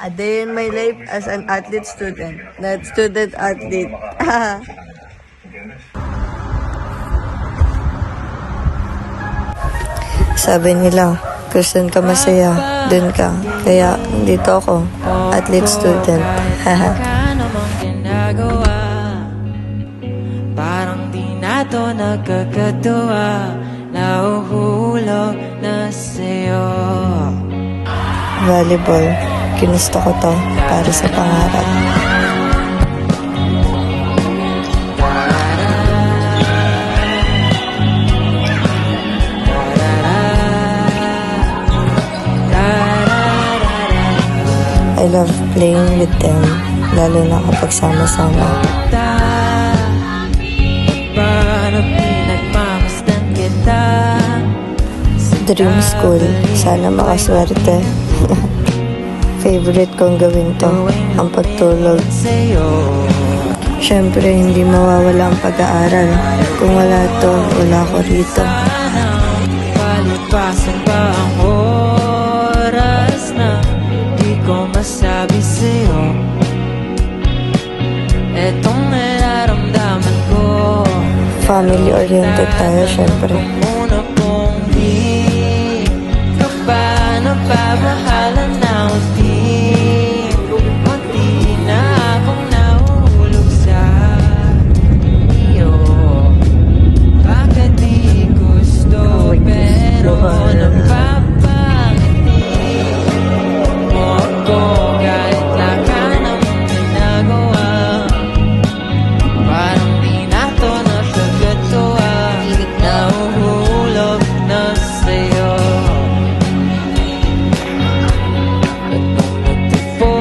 A day in my life as an athlete student. Not student athlete. Sabi nila, kung saan ka masaya, dun ka. Kaya, dito ako, athlete student. Parang di na to nagkakatuwa, nahuhulog na sa'yo. Volleyball, ginusto ko to para sa pangarap. I love playing with them, lalo na kapag sama-sama. Dream school, sana makaswerte. Favorite kong gawin to, ang pagtulog. Siyempre, hindi mawawala ang pag-aaral. Kung wala to, wala ko rito. Palipasan pa ang oras na di ko masabi sa'yo etong nararamdaman ko. Family-oriented tayo, siyempre. Muna kong di ka pa napabahala na unti na akong nahulog sa iyo. Bakit di gusto pero napapangiti mo ako kahit laka namang ginagawa. Parang di na to nakakatuwa, nahuhulog na sa'yo. Itong nagtagpo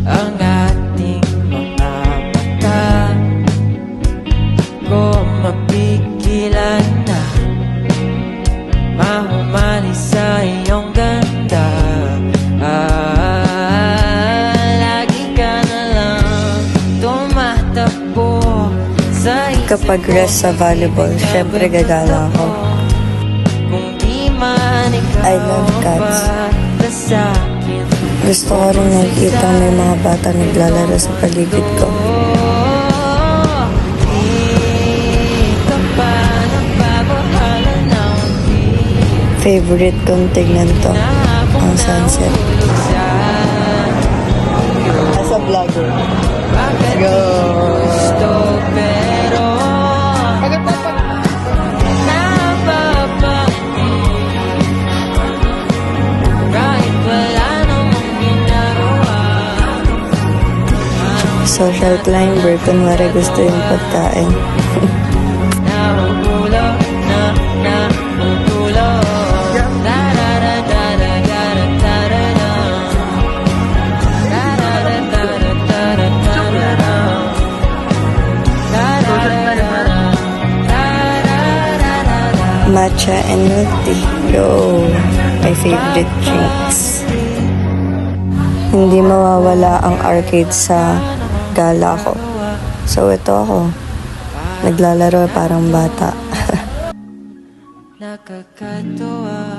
ang ating mga mata, ko mapigilan na mahumali sa iyong ganda. Lagi ka na lang tumatakbo sa isip Kapag rest sa volleyball, siyempre gagala ako. kung di man ikaw I love cats. basta sa'kin. Gusto ko rin nakikita may mga bata naglalaro sa paligid ko. Di ka pa napabahala na unti Favorite kong tignan to, ang sunset. As a vlogger. Bakit Go! gusto pero napapangiti kahit wala namang ginagawa. Social climber, kunwari gusto yung pagkain. Nahulog na nahulog. Matcha and milk tea. Yo, my favorite drinks. Hindi mawawala ang arcade sa gala ko. So ito ako, naglalaro parang bata. Nakakatuwa.